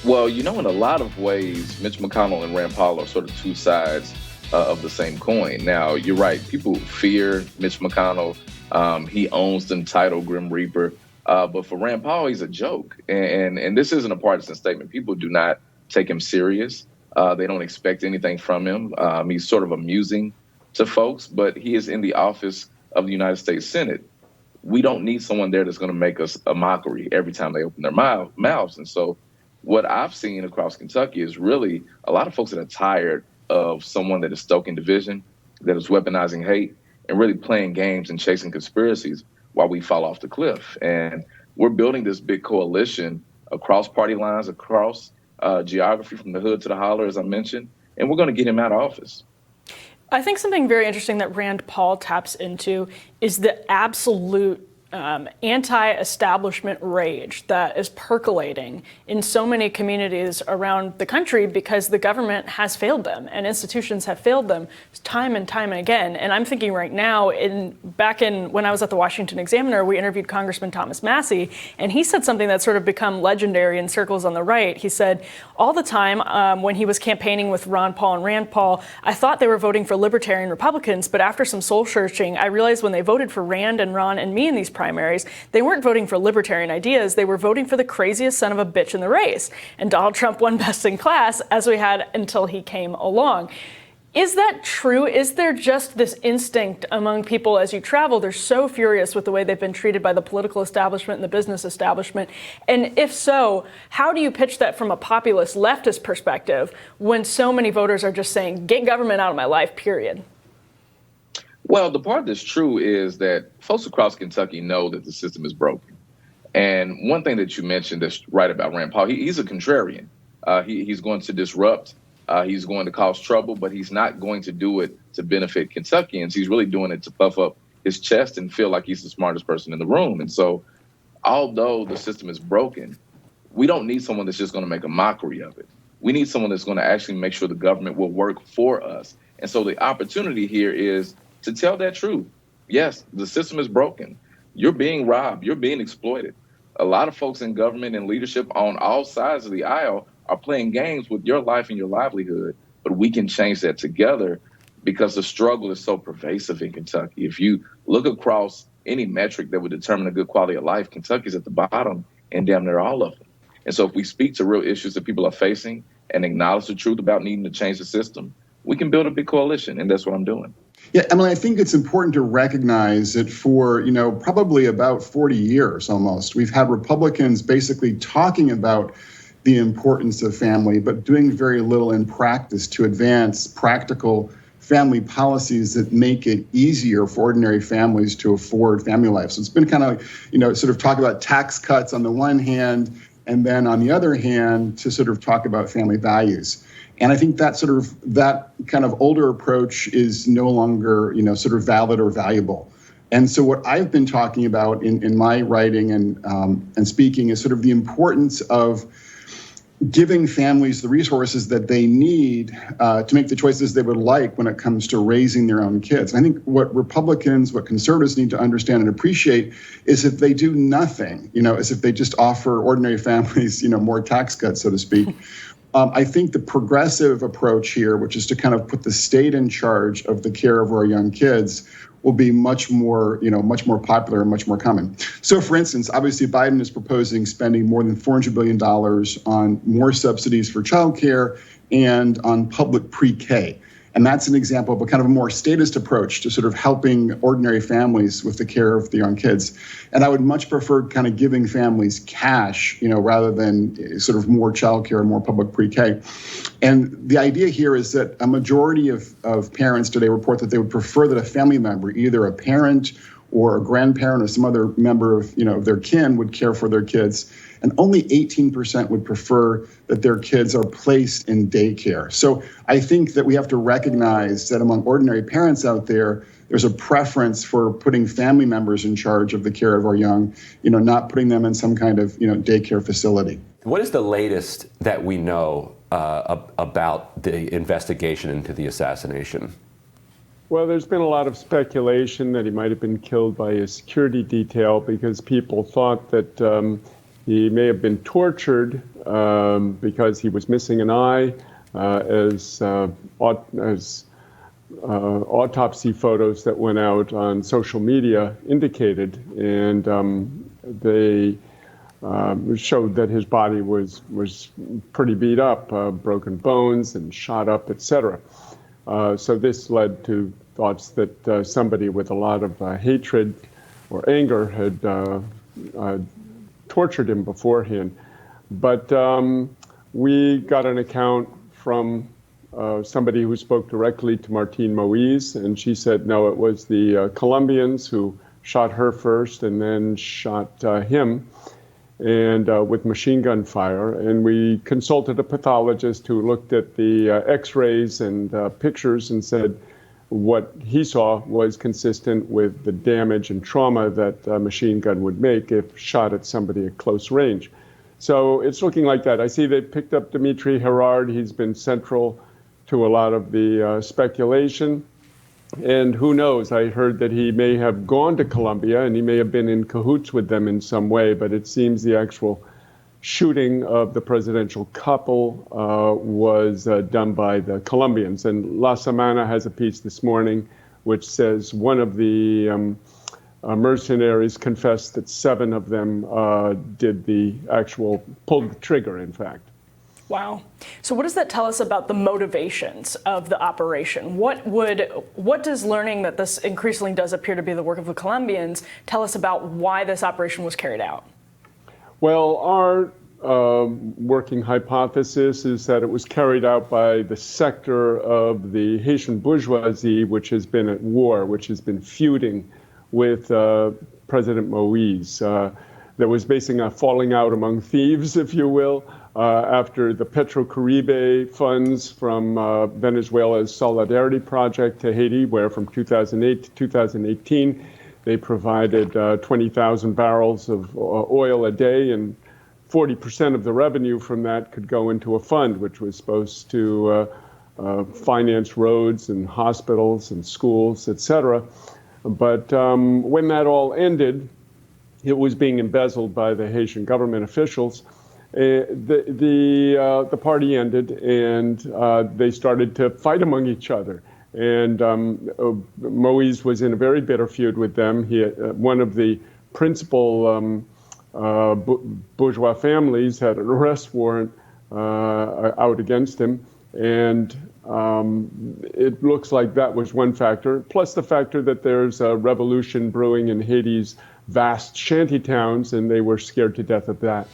Well, in a lot of ways, Mitch McConnell and Rand Paul are sort of two sides of the same coin. Now, you're right. People fear Mitch McConnell. He owns the entitled Grim Reaper. But for Rand Paul, he's a joke. And this isn't a partisan statement. People do not take him serious. They don't expect anything from him. He's sort of amusing to folks, but he is in the office of the United States Senate. We don't need someone there that's going to make us a mockery every time they open their mouths. And so what I've seen across Kentucky is really a lot of folks that are tired of someone that is stoking division, that is weaponizing hate, and really playing games and chasing conspiracies while we fall off the cliff. And we're building this big coalition across party lines, across geography, from the hood to the holler, as I mentioned, and we're going to get him out of office. I think something very interesting that Rand Paul taps into is the absolute anti-establishment rage that is percolating in so many communities around the country because the government has failed them and institutions have failed them time and time and again. And I'm thinking right now, back in when I was at the Washington Examiner, we interviewed Congressman Thomas Massie, and he said something that's sort of become legendary in circles on the right. He said, all the time when he was campaigning with Ron Paul and Rand Paul, I thought they were voting for libertarian Republicans, but after some soul searching, I realized when they voted for Rand and Ron and me in these primaries, they weren't voting for libertarian ideas. They were voting for the craziest son of a bitch in the race. And Donald Trump won best in class, as we had until he came along. Is that true? Is there just this instinct among people as you travel? They're so furious with the way they've been treated by the political establishment and the business establishment. And if so, how do you pitch that from a populist leftist perspective when so many voters are just saying, get government out of my life, period? Well, the part that's true is that folks across Kentucky know that the system is broken. And one thing that you mentioned that's right about Rand Paul, he's a contrarian. He's going to disrupt. He's going to cause trouble, but he's not going to do it to benefit Kentuckians. He's really doing it to puff up his chest and feel like he's the smartest person in the room. And so although the system is broken, we don't need someone that's just going to make a mockery of it. We need someone that's going to actually make sure the government will work for us. And so the opportunity here is to tell that truth. Yes, the system is broken. You're being robbed. You're being exploited. A lot of folks in government and leadership on all sides of the aisle are playing games with your life and your livelihood. But we can change that together because the struggle is so pervasive in Kentucky. If you look across any metric that would determine a good quality of life, Kentucky's at the bottom and damn near all of them. And so if we speak to real issues that people are facing and acknowledge the truth about needing to change the system, we can build a big coalition. And that's what I'm doing. Yeah, Emily, I think it's important to recognize that for, probably about 40 years almost, we've had Republicans basically talking about the importance of family, but doing very little in practice to advance practical family policies that make it easier for ordinary families to afford family life. So it's been kind of, sort of talk about tax cuts on the one hand, and then on the other hand, to sort of talk about family values. And I think that kind of older approach is no longer, sort of valid or valuable. And so what I've been talking about in my writing and speaking is sort of the importance of giving families the resources that they need to make the choices they would like when it comes to raising their own kids. I think what conservatives need to understand and appreciate is if they do nothing, as if they just offer ordinary families, more tax cuts, so to speak. I think the progressive approach here, which is to kind of put the state in charge of the care of our young kids, will be much more popular and much more common. So, for instance, obviously Biden is proposing spending more than $400 billion on more subsidies for childcare and on public pre-K. And that's an example of a kind of a more statist approach to sort of helping ordinary families with the care of the young kids. And I would much prefer kind of giving families cash, rather than sort of more childcare and more public pre-K. And the idea here is that a majority of parents today report that they would prefer that a family member, either a parent or a grandparent or some other member of their kin, would care for their kids. And only 18% would prefer that their kids are placed in daycare. So I think that we have to recognize that among ordinary parents out there, there's a preference for putting family members in charge of the care of our young, not putting them in some kind of, daycare facility. What is the latest that we know about the investigation into the assassination? Well, there's been a lot of speculation that he might have been killed by a security detail because people thought that he may have been tortured because he was missing an eye, as autopsy photos that went out on social media indicated, and they showed that his body was pretty beat up, broken bones and shot up, etc. So this led to thoughts that somebody with a lot of hatred or anger had tortured him beforehand. But we got an account from somebody who spoke directly to Martine Moïse, and she said, no, it was the Colombians who shot her first and then shot him, and with machine gun fire. And we consulted a pathologist who looked at the x-rays and pictures and said what he saw was consistent with the damage and trauma that a machine gun would make if shot at somebody at close range. So it's looking like that. I see they picked up Dimitri Herard. He's been central to a lot of the speculation. And who knows, I heard that he may have gone to Colombia and he may have been in cahoots with them in some way, but it seems the actual shooting of the presidential couple was done by the Colombians. And La Semana has a piece this morning which says one of the mercenaries confessed that 7 of them pulled the trigger, in fact. Wow. So what does that tell us about the motivations of the operation? What does learning that this increasingly does appear to be the work of the Colombians tell us about why this operation was carried out? Well, our working hypothesis is that it was carried out by the sector of the Haitian bourgeoisie, which has been at war, which has been feuding with President Moïse. There was basically a falling out among thieves, if you will, after the Petrocaribe funds from Venezuela's Solidarity Project to Haiti, where from 2008 to 2018, they provided 20,000 barrels of oil a day, and 40% of the revenue from that could go into a fund, which was supposed to finance roads and hospitals and schools, etc. But when that all ended, it was being embezzled by the Haitian government officials. The party ended, and they started to fight among each other. And Moïse was in a very bitter feud with them. One of the principal bourgeois families had an arrest warrant out against him. And it looks like that was one factor, plus the factor that there's a revolution brewing in Haiti's vast shanty towns, and they were scared to death of that.